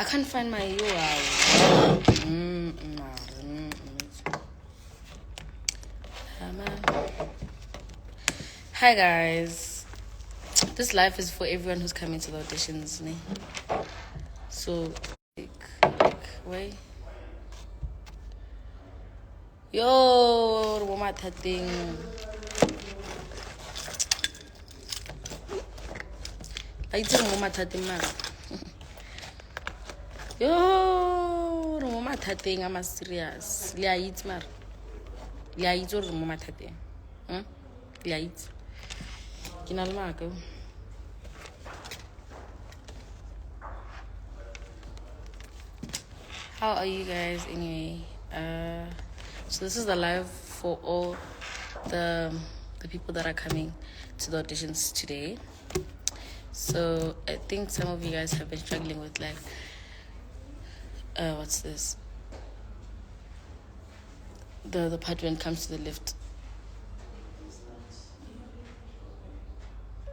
I can't find my URL. Hi guys. This live is for everyone who's coming to the auditions. Ne? So, wait. Yo, what thing? I tell Mama Tating man. Yo, Mama Tating, I'm serious. Lia eat mar. Lia eat or Mama Tating. Lia eat. Kinal Marco. How are you guys anyway? So this is the live for all the people that are coming to the auditions today. So I think some of you guys have been struggling with like what's this? The part when it comes to the lift.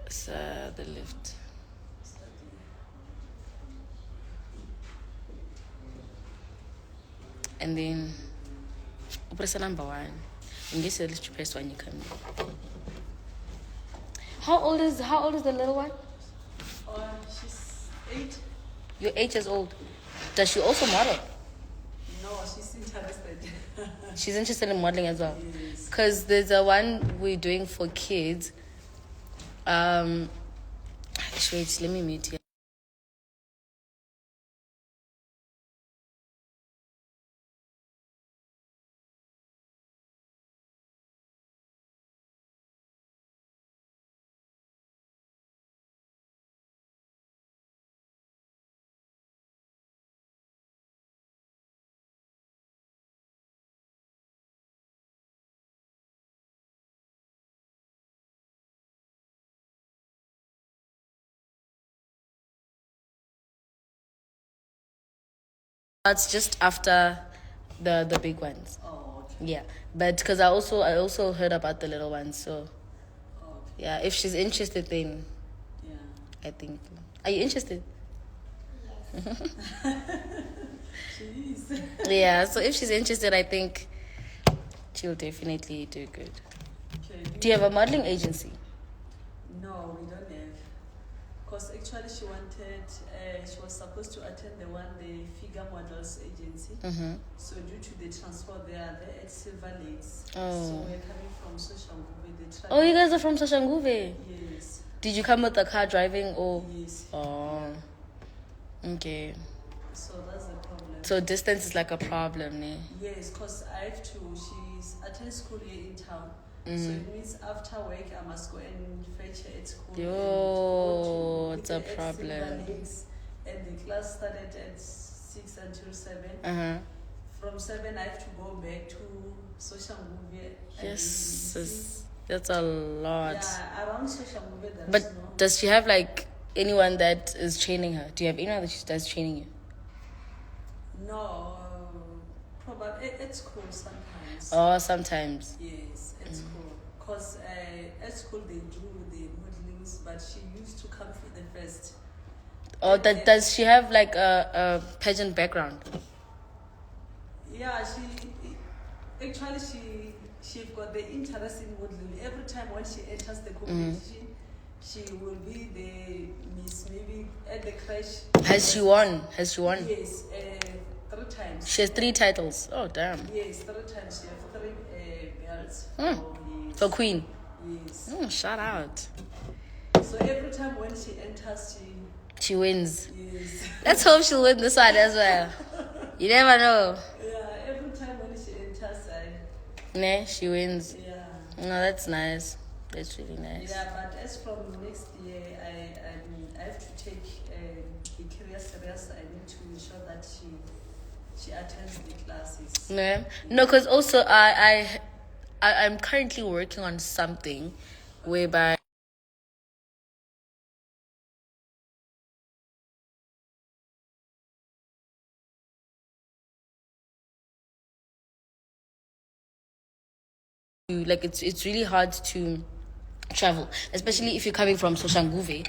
It's the lift. And then press number 1. In case you press 1, you come in. How old is the little one? She's 8. You're 8 years old. Does she also model? No, she's interested. She's interested in modeling as well. Yes. Because there's a one we're doing for kids. Wait, let me mute here. That's just after the big ones. Oh, okay. Yeah, but because I also heard about the little ones, so Okay. yeah. If she's interested, then Yeah. I think. Are you interested? She is. Yeah. So if she's interested, I think she'll definitely do good. Okay. Do you have a modeling agency? No, we don't have. Because actually she was supposed to attend the Figure Models Agency. Mm-hmm. So due to the transfer, they are there at Silver Lakes. Oh. So we're coming from Soshanguve. Oh, you guys are from Soshanguve? Yes. Did you come with the car driving or? Yes. Oh. Okay. So that's the problem. So distance is like a problem, ne? Yes, because she's attends school here in town. Mm. So it means after work I must go and fetch her at school. Yo, and it's a pick her at problem. Silver Lakes. And the class started at 6 until 7. Uh-huh. From 7 I have to go back to Soshanguve. Yes, that's a lot. Yeah, around Soshanguve But does she have like anyone that is training her? Do you have anyone that's training you? No, probably at school sometimes. Oh, sometimes. Yes, at school. Because at school they do the modelings, but she used to come for the first. Or does she have like a pageant background? Yeah, she got the interest in modeling. Every time when she enters the competition, she will be the Miss maybe at the crash. Has she won? Yes, 3 times. She has 3 titles. Oh, damn. Yes, 3 times. She has 3 belts. For Queen. Yes. Shout out. So every time when she enters, She wins. yes. Let's hope she'll win this one as well. You never know. Yeah, every time when she enters, She wins. yeah. No, that's nice. That's really nice. Yeah, but as from next year, I have to take the career serious. I need to ensure that she attends the classes. No, because also I'm currently working on something whereby like it's really hard to travel, especially if you're coming from Soshanguve.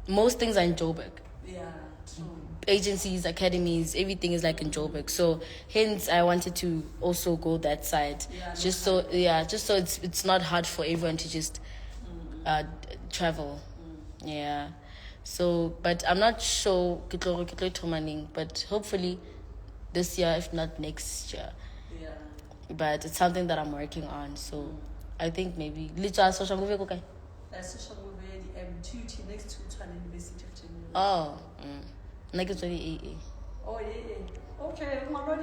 Most things are in Joburg. Yeah, true. agencies, academies, everything is like in Joburg. So hence I wanted to also go that side. Just so it's not hard for everyone to just travel. Yeah. So but I'm not sure but hopefully this year, if not next year. Yeah. But it's something that I'm working on. So I think maybe little social movie okay. Social movie, TUT next to Tshwane University of General. Oh. Like it's really AA. Oh yeah. Okay, I'm not AA.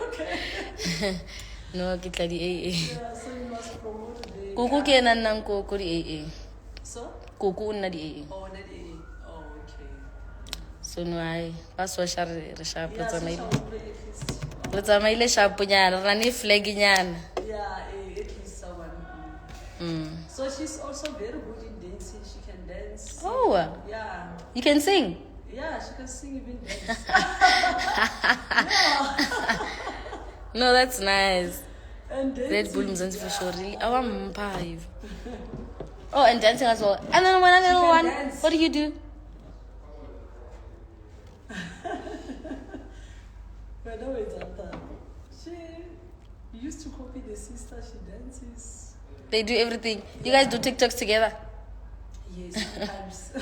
Okay. No, ke tla di AA. Yeah, so you must promote the. Kuku ke nang ko di AA. So? Kuku nna di AA. Oh, not AA. Oh, okay. So no I ba social re sharp Yeah, tsa social movie at least. le tsamaile sharp nyana ra ne flag nyana. Yeah, at least someone. So she's also very good in dancing. She can dance. Oh. Yeah. You can sing? Yeah, she can sing, even dance. No, that's nice. And dancing. Red Bull Mzansi for sure. Really, I want 5. Oh, and dancing as well. And then when I little one, dance. what do you do? But no, it's after. She used to copy the sister. She dances. They do everything. You guys do TikToks together? Yes, sometimes.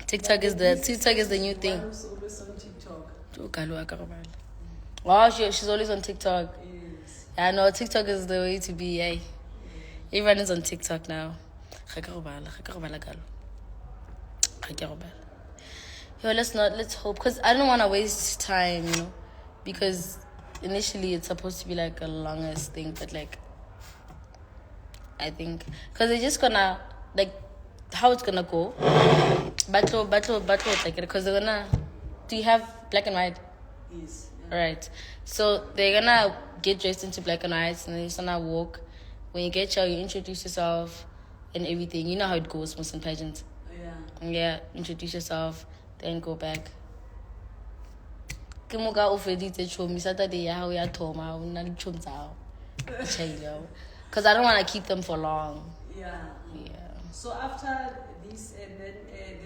TikTok is the new thing. Who's always on TikTok. Wow, she's always on TikTok. Yes. I know TikTok is the way to be. Eh? Everyone is on TikTok now. Yo, let's hope, because I don't want to waste time, you know, because initially it's supposed to be like a longest thing, but like I think because they're just gonna like how it's gonna go. Battle, like because they're gonna. Do you have black and white? Yes. Yeah. Right. So they're gonna get dressed into black and white, and they're just gonna walk. When you get here, you introduce yourself and everything. You know how it goes, most in pageants. Yeah. Yeah. Introduce yourself, then go back. Ke moka o feditse chomi Saturday ya ho ya thoma o na le chomi tsa ho. Because I don't want to keep them for long. Yeah. Yeah. So after this, and then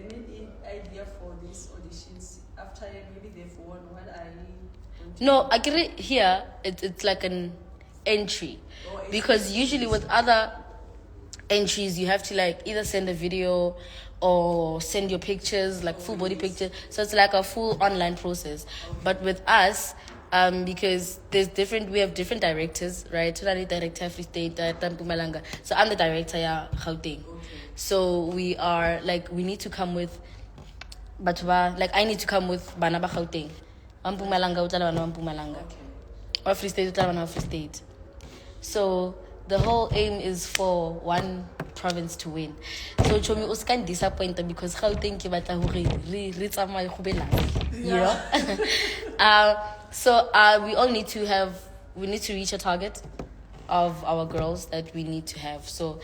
the main idea for these auditions, after maybe they've won, what are you going to No, do? I get it here. It's like an entry. Oh, Because usually with other entries, you have to like either send a video or send your pictures, like full body pictures. So it's like a full online process. Okay. But with us, because we have different directors, right? Director Free State, Director Mpumalanga. So I'm the director, yeah, Gauteng. Okay. So we are like we need to come with, but like I need to come with Bana ba Gauteng. Mpumalanga utala bana ba Mpumalanga. Okay. Or Free State utala bana ba Free State. So the whole aim is for one province to win. So chomi o ska disappointed because Gauteng ke batla hore re tsamaye go bela. You know? So we need to reach a target of our girls that we need to have. So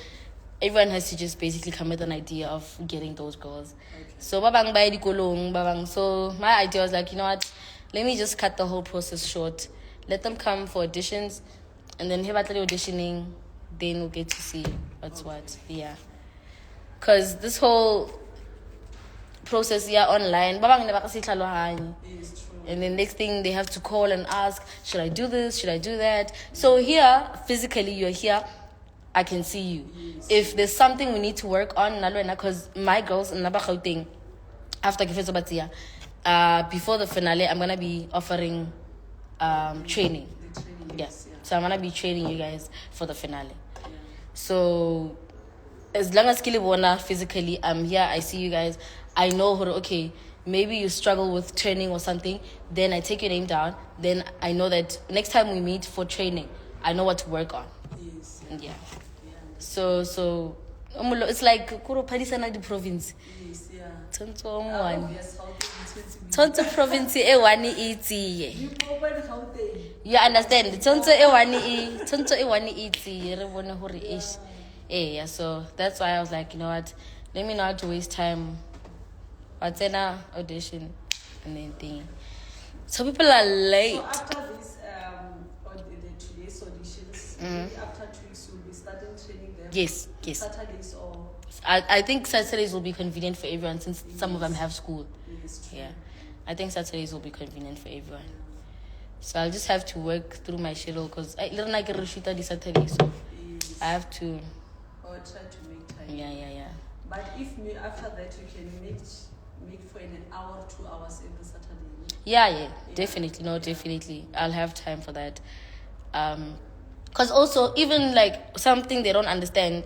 everyone has to just basically come with an idea of getting those girls. Okay. So babang bay dikolong, babang. So my idea was like, you know what? Let me just cut the whole process short. Let them come for auditions, and then here after the auditioning, then we'll get to see what's what. Yeah. Because this whole process online, babang never kasi tlhalohanye. It is true. And then next thing they have to call and ask, should I do this? Should I do that? So here, physically, you're here. I can see you. Yes. If there's something we need to work on, because my girls in Nabakauting, after Kifeso Batia, before the finale, I'm gonna be offering training. The training. Yes. Yeah. So I'm gonna be training you guys for the finale. Yeah. So as long as Kilibona physically, I'm here, I see you guys. I know okay, maybe you struggle with training or something, then I take your name down. Then I know that next time we meet for training, I know what to work on. Yes. Yeah. Yeah. So it's like Kuro Padisana the province. Yes. Yeah. Tonto Yes, Tonto province e one iti. You open Gauteng. You understand? Tonto e one iti. Re bone hore ish. Yeah, so that's why I was like, you know what? Let me not waste time. What's in our audition and then thing. So people are late. So after this, today's auditions, maybe after 2 weeks, you'll be starting training them Yes. Saturdays or... I think Saturdays will be convenient for everyone since some of them have school. Yes, true. Yeah. I think Saturdays will be convenient for everyone. So I'll just have to work through my schedule because I don't like a shoot on Saturday, so Yes. I have to. Or try to make time. Yeah. But if after that you can make for an hour, 2 hours every Saturday. Yeah. Definitely. No, definitely. I'll have time for that. Because also, even like something they don't understand,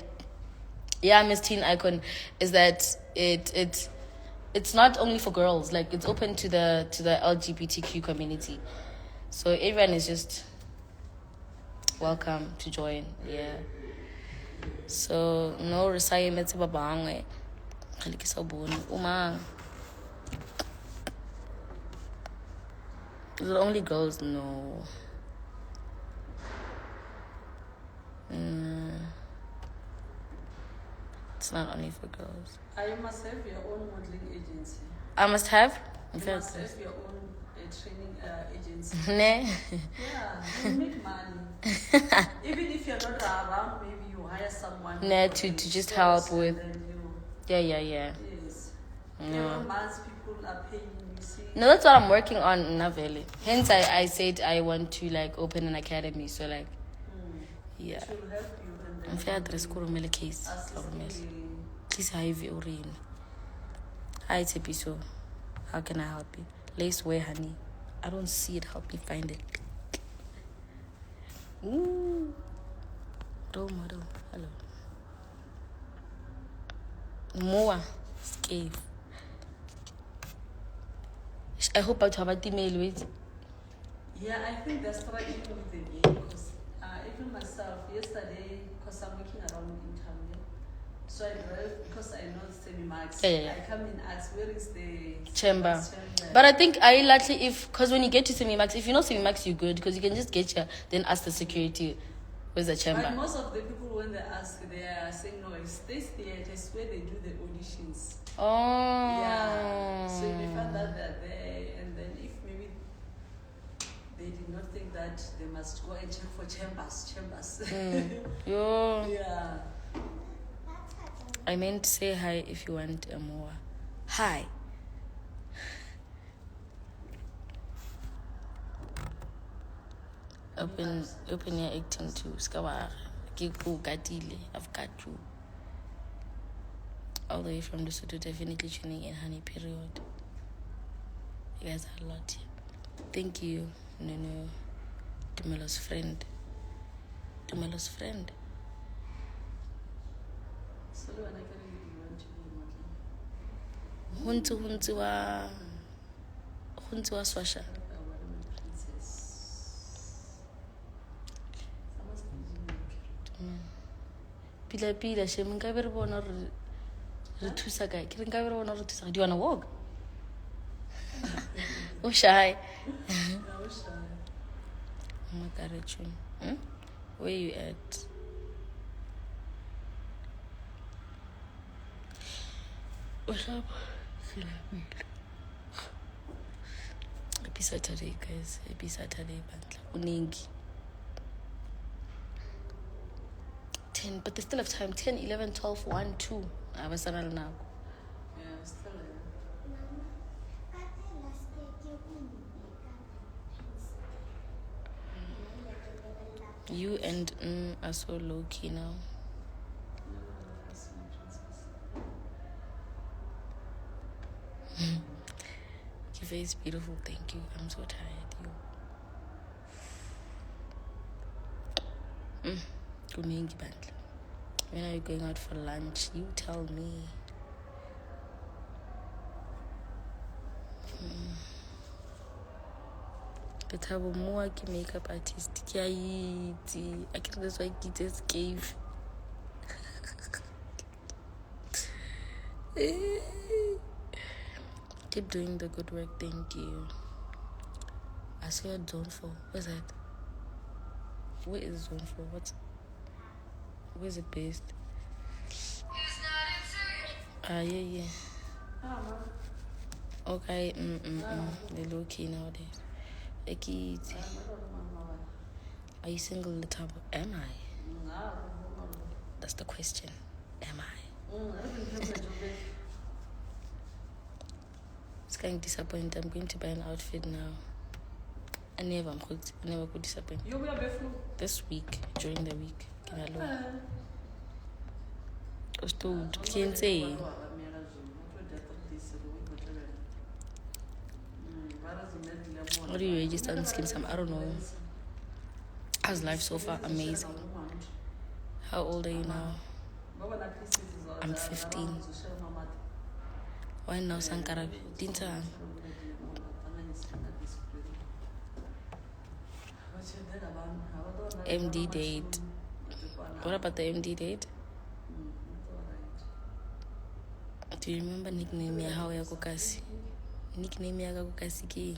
Miss Teen Icon, is that it's not only for girls. Like it's open to the LGBTQ community. So everyone is just welcome to join. Yeah. So no requirements babangwe. Uma. Is it only girls? No. It's not only for girls. You must have your own modeling agency. I must have? You must have your own training agency. Ne? Yeah, you make money. Even if you're not around, maybe you hire someone. To just help with. Yeah. Yes. No. Every month people are paying, you see. No, that's what I'm working on in Navele. Hence, I said I want to like open an academy. So like, yeah. It will help you. I'm fair address Kurumele case. Please have you already. Hi Tepiso. How can I help you? Lace wear honey. I don't see it. Help me find it. Ooh. Role model. Hello. Moa. Scave. I hope I'll have a email with. Yeah, I think they're struggling with the game because even myself, yesterday, because I'm working around in town, so I drive because I know semi-max. Yeah. I come and ask, where is the chamber? But I think I likely because when you get to semi-max, if you know semi-max, you're good because you can just get here, then ask the security, where's the chamber? But most of the people, when they ask, they are saying, no, it's this theater, it's where they do the auditions. Oh. Yeah. So if they find that they're there, and then if maybe they did not think that they must go and check for chambers. Yo. Yeah. I meant to say hi if you want a more. Hi. Open your acting too. Skawara. Kiku Gatile. I've got you. All the way from the studio, definitely tuning in, honey, period. You guys are a lot here. Thank you. No. Tumelo's friend. So when I can want to be modeling. Huntu wa swasha. Pila she nka be re bona re thusa kae ke re nka be re bona re thusa. Do you want to walk? Oh shy. Where you at? What's up? Happy Saturday, guys. Happy Saturday, bandla. Uningi. 10, but they still have time. 10, 11, 12, 1, 2. Abasana now. Yeah, still there. You and are so low key now. Your face is beautiful. Thank you. I'm so tired. You. When are you going out for lunch? You tell me. Lethabo Mekoa makeup artist. I can that's why I just gave. Keep doing the good work. Thank you. I saw a zone 4. Where's that? Where is zone 4? Where's it based? Yeah. Okay. They're low key nowadays. Are you single, Lethabo? Am I? That's the question. Am I? It's going to disappoint. I'm going to buy an outfit now. I never could disappoint. You will be flu. This week, during the week. Can I look? I was told, can't say. How do you register on Skim Sam? I don't know. How's life so far? Amazing. How old are you now? I'm 15. Why now, Sankara? Dinta? MD date. What about the MD date? Do you remember nickname ya how ya kokasi? Nickname ya kokasi ki?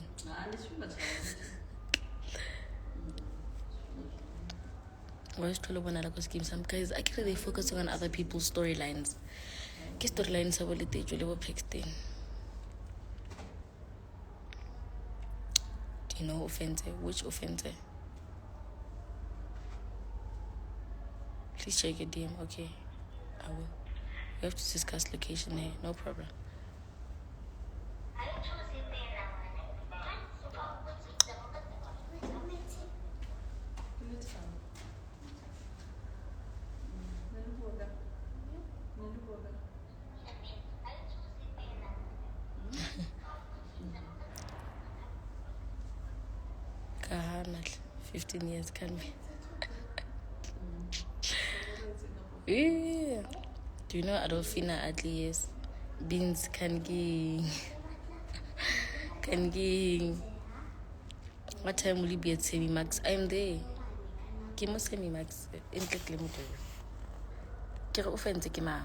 I was told when I was giving some guys, actually they focusing on other people's storylines. Ke storylines are really usually were Paxton. Do you know offense? Which offense? Please check your DM. Okay, I will. We have to discuss location here. No problem. Kahana, 15 years can be. Yeah. Do you know Adolfina Adli is? Beans can give. What time will you be at Semi Max? I'm there. Kimo Semi Max. In Keklimuto. Kira offense, Kima.